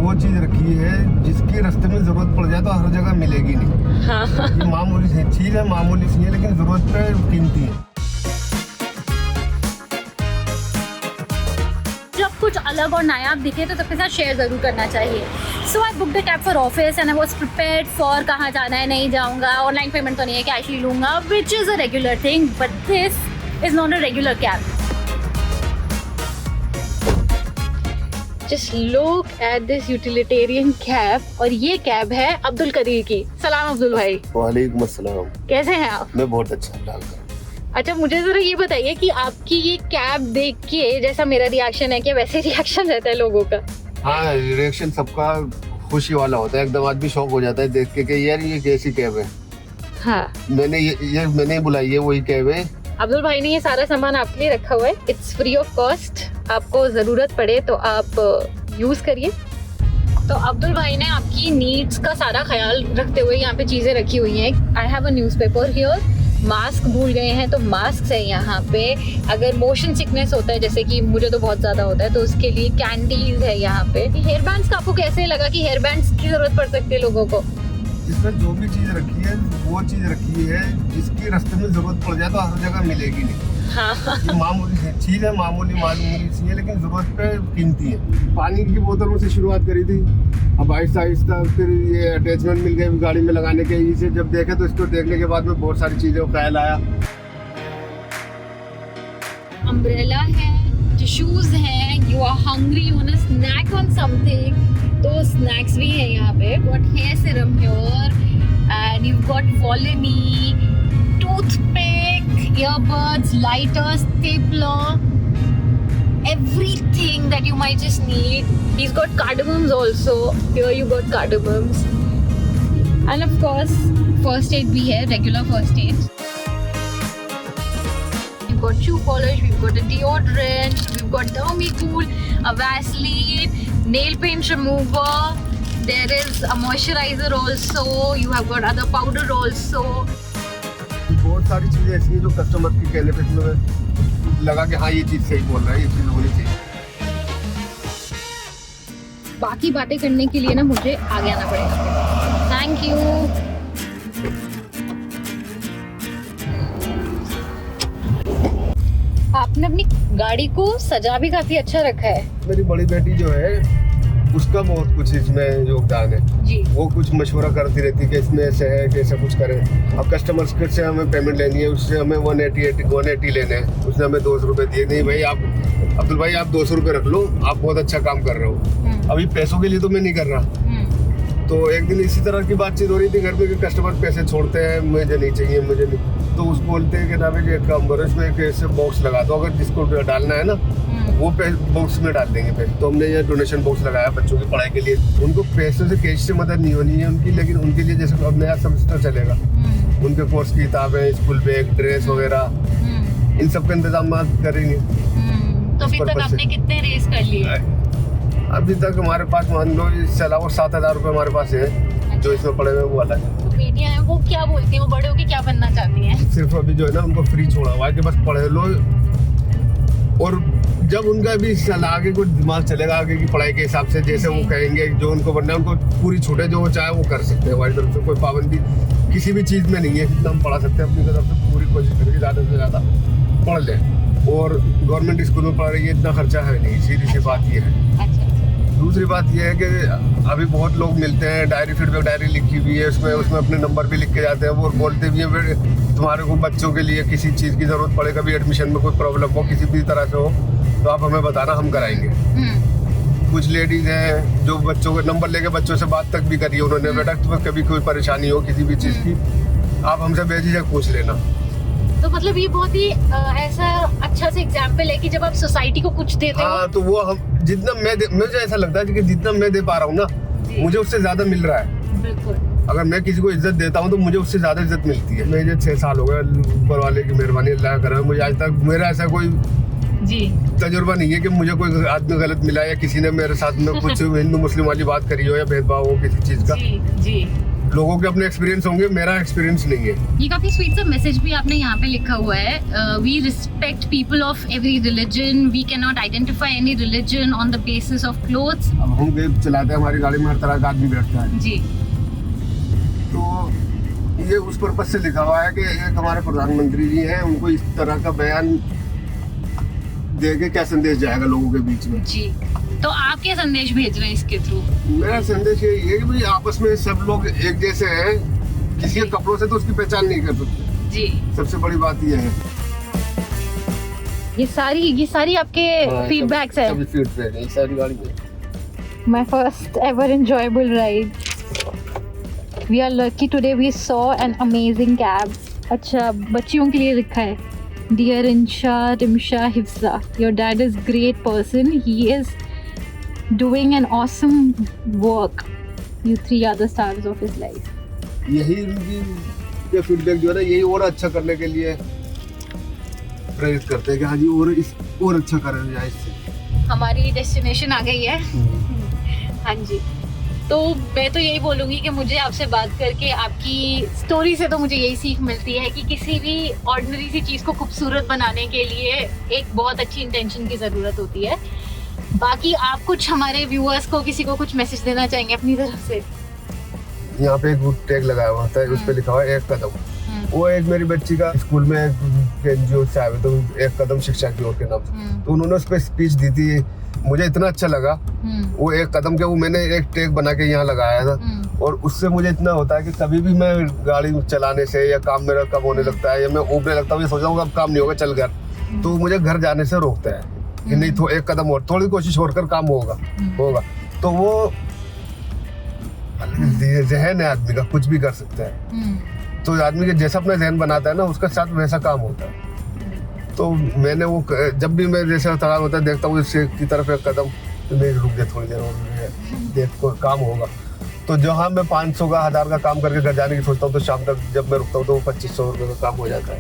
वो चीज रखी है जिसकी रास्ते में जरूरत पड़ जाए तो हर जगह मिलेगी नहीं। हाँ। ये मामूली सी चीज है, मामूली सी है, लेकिन जरूरत पे कीमती है। जब कुछ अलग और नायाब दिखे तो सबके साथ शेयर ज़रूर करना चाहिए। So I book the cab for office and I was prepared for कहाँ जाना है, नहीं जाऊँगा, ऑनलाइन पेमेंट तो नहीं है, कैश ही लूँगा, which is a regular thing, but this is not a regular cab. Just look at this utilitarian cab, और ये कैब है अब्दुल कदीर की। सलाम अब्दुल भाई। वालेकुम अस्सलाम। कैसे हैं आप? मैं बहुत अच्छा। अच्छा, मुझे ज़रा ये बताइए कि आपकी ये कैब देख के जैसा मेरा रिएक्शन है कि वैसे रिएक्शन रहता है लोगों का? हाँ, रिएक्शन सबका खुशी वाला होता है। एकदम आदमी शौक हो जाता है देख के कि यार ये कैसी कैब है। हाँ, मैंने बुलाई है, वही कैब है। अब्दुल भाई ने ये सारा सामान आपके लिए रखा हुआ है। इट्स फ्री ऑफ कॉस्ट, आपको ज़रूरत पड़े तो आप यूज़ करिए। तो अब्दुल भाई ने आपकी नीड्स का सारा ख्याल रखते हुए यहाँ पे चीज़ें रखी हुई हैं। I have a newspaper here. Mask भूल गए हैं तो मास्क है यहाँ पे। अगर मोशन सिकनेस होता है, जैसे कि मुझे तो बहुत ज़्यादा होता है, तो उसके लिए कैंडीज है यहाँ पे। हेयर बैंड्स का आपको कैसे लगा कि हेयर बैंड्स की ज़रूरत पड़ सकती है लोगों को? इसमें जो भी चीज रखी है वो चीज रखी है जिसकी रास्ते में जरूरत पड़ जाए तो हर जगह मिलेगी नहीं। हाँ। ये मामूली सी चीज है, मामूली सी है, लेकिन जरूरत पे कीमती है। पानी की बोतलों से शुरुआत करी थी, अब आहिस्ता आहिस्ता फिर ये अटैचमेंट मिल गए गाड़ी में लगाने के। इसे जब देखे तो इसको देखने के बाद में बहुत सारी चीजों का ख्याल आया। अम्ब्रेला है, टिश्यूज हैं, you are hungry, you want to snack on something, तो स्नैक्स भी है यहाँ पे। Got hair serum here and you got Volini, toothpick, earbuds, lighter, stapler, everything that you might just need. He's got cardamoms also. Here you got cardamoms. And of course, first aid bhi hai, regular first aid. We've got shoe polish, we've got a deodorant, we've got Dermicool, a Vaseline, nail paint remover. There is a moisturizer also. You have got other powder also. बहुत सारी चीजें ऐसी हैं जो customer की कहने पे तुम्हें लगा कि हाँ ये चीज सही बोल रहा है, ये चीज होनी चाहिए। बाकी बातें करने के लिए ना मुझे आगे आना पड़ेगा। Thank you. आपने अपनी गाड़ी को सजा भी काफी अच्छा रखा है। मेरी बड़ी बेटी जो है उसका बहुत कुछ इसमें योगदान है जी। वो कुछ मशवरा करती रहती है कि इसमें ऐसे है कि ऐसा कुछ करें। अब कस्टमर्स से हमें पेमेंट लेनी है, उससे हमें 180 लेने हैं, उसने हमें 200 रुपये दिए। नहीं भाई, आप अब्दुल भाई आप 200 रुपये रख लो, आप बहुत अच्छा काम कर रहे हो। अभी पैसों के लिए तो मैं नहीं कर रहा। तो एक दिन इसी तरह की बातचीत हो रही थी घर में कि कस्टमर पैसे छोड़ते हैं, मुझे नहीं चाहिए, मुझे नहीं। तो उसको बोलते हैं कि ना भाई एक काम करो, इसमें एक ऐसे बॉक्स लगा दो, अगर जिसको डालना है ना वो बॉक्स में डाल देंगे पैसे। तो हमने ये डोनेशन बॉक्स लगाया बच्चों की पढ़ाई के लिए। उनको पैसों से कैश से मदद नहीं होनी है उनकी, लेकिन उनके लिए जैसे अब नया सेमेस्टर चलेगा, उनके कोर्स की किताबें, स्कूल बैग, ड्रेस वगैरह, इन सब का इंतजाम करेंगे। तो अभी तक आपने कितने रेस कर लिए? अभी तक हमारे पास मान लो इससे अलावा 7,000 रुपये हमारे पास है जो इसमें पड़े हुए, वो अलग है। तो बेटियां हैं वो क्या बोलती हैं, वो बड़े होके क्या बनना चाहती हैं? सिर्फ अभी जो है ना उनको फ्री छोड़ा हुआ है कि बस पढ़े लो, और जब उनका भी आगे कुछ दिमाग चलेगा आगे की पढ़ाई के हिसाब से, जैसे वो कहेंगे जो उनको बनना है, उनको पूरी छूट है, जो वो चाहे वो कर सकते हैं। हमारी तरफ से कोई पाबंदी किसी भी चीज़ में नहीं है। जितना हम पढ़ा सकते हैं अपनी तरफ से पूरी कोशिश करेंगे ज़्यादा से ज़्यादा पढ़ लें। और गवर्नमेंट स्कूल में पढ़ रही है, इतना खर्चा है नहीं, सीधी सी बात ये है। दूसरी बात यह है कि अभी बहुत लोग मिलते हैं, डायरी फीडबैक डायरी लिखी हुई है, उसमें अपने नंबर भी लिख के जाते हैं। वो बोलते भी हैं तुम्हारे को बच्चों के लिए किसी चीज़ की ज़रूरत पड़े, कभी एडमिशन में कोई प्रॉब्लम हो, किसी भी तरह से हो, तो आप हमें बताना, हम कराएंगे। कुछ लेडीज़ हैं जो बच्चों के नंबर लेके बच्चों से बात तक भी करी है उन्होंने, बेटा तुम्हें कभी कोई परेशानी हो किसी भी चीज़ की, आप हमसे बेझिझक पूछ लेना। तो मतलब ये बहुत ही ऐसा अच्छा सा एग्जाम्पल है कि जब आप सोसाइटी को कुछ देते हो। हाँ, तो वो हम जितना मुझे ऐसा लगता है कि जितना मैं दे पा रहा हूँ ना, मुझे उससे ज्यादा मिल रहा है। बिल्कुल। अगर मैं किसी को इज्जत देता हूँ तो मुझे उससे ज्यादा इज्जत मिलती है। मुझे 6 साल हो गए, ऊपर वाले की मेहरबानी अल्लाह कर, मुझे आज तक मेरा ऐसा कोई तजुर्बा नहीं है कि मुझे कोई आदमी गलत मिला या किसी ने मेरे साथ में कुछ हिंदू मुस्लिम वाली बात करी हो या भेदभाव हो किसी चीज का। जी। लोगों के अपने एक्सपीरियंस होंगे, मेरा एक्सपीरियंस नहीं है। ये काफी स्वीट सा मैसेज भी आपने यहाँ पे लिखा हुआ है, we respect people of every religion, we can not identify any religion on the basis of clothes. अब हम वेब चलाते हैं, हमारी गाड़ी में हर तरह का आदमी बैठता है, जी, तो ये उस पर्पज से लिखा हुआ है कि एक हमारे प्रधानमंत्री जी हैं, उनको इस तरह का बयान दे के क्या संदेश जाएगा लोगों के बीच में। जी, तो आप क्या संदेश भेज रहे हैं इसके थ्रू? मेरा संदेश ये है कि भाई आपस में सब लोग एक जैसे हैं, किसी के कपड़ों से तो उसकी पहचान नहीं कर सकते। जी, सबसे बड़ी बात ये है। ये सारी आपके फीडबैक्स है। सभी फीडबैक है, ये सारी गाड़ी में। My first ever enjoyable ride. We are lucky today we saw an amazing cab. अच्छा, बच्चियों के लिए लिखा है, Dear Insha, Rimsha, Hifza, your dad is great person. He is doing an awesome work. You three are the stars of his life. यही उनकी feedback जो है ना, यही और अच्छा करने के लिए प्रेरित करते हैं कि हाँ जी और अच्छा करें जाए इससे। हमारी डेस्टिनेशन आ गई है। हाँ जी, तो मैं तो यही बोलूँगी कि मुझे आपसे बात करके, आपकी स्टोरी से तो मुझे यही सीख मिलती है कि किसी भी ऑर्डिनरी सी चीज़ को खूबसूरत बनाने के लिए एक बहुत अच्छी इंटेंशन की ज़रूरत होती है। बाकी आप कुछ हमारे व्यूअर्स को, किसी को कुछ मैसेज देना चाहेंगे अपनी तरफ से? यहाँ पे एक टैग लगाया हुआ था, उस पे लिखा हुआ है 1 कदम। वो एक मेरी बच्ची का स्कूल में एनजीओ से आए, तो 1 कदम शिक्षा की ओर के नाम से, तो उन्होंने उस पर स्पीच दी थी। मुझे इतना अच्छा लगा वो 1 कदम के, वो मैंने एक टैग बना के यहाँ लगाया था, और उससे मुझे इतना होता है कि कभी भी मैं गाड़ी चलाने से या काम मेरा कम होने लगता है या मैं ऊबने लगता हूँ, ये सोचता हूँ अब काम नहीं होगा, चल घर, तो मुझे घर जाने से रोकता है कि नहीं, तो 1 कदम और, थोड़ी कोशिश और कर, काम होगा। तो वो जहन है आदमी का, कुछ भी कर सकता है। तो आदमी के जैसा अपना जहन बनाता है ना, उसका साथ वैसा काम होता है। तो मैंने वो, जब भी मैं जैसा थकान होता है, देखता हूँ इससे की तरफ 1 कदम, तो मैं रुक गया थोड़ी देर और, देख को काम होगा। तो जहाँ मैं 500 का 1000 का काम करके घर जाने की सोचता हूँ, तो शाम तक जब मैं रुकता हूँ तो 2500 रुपये का काम हो जाता है।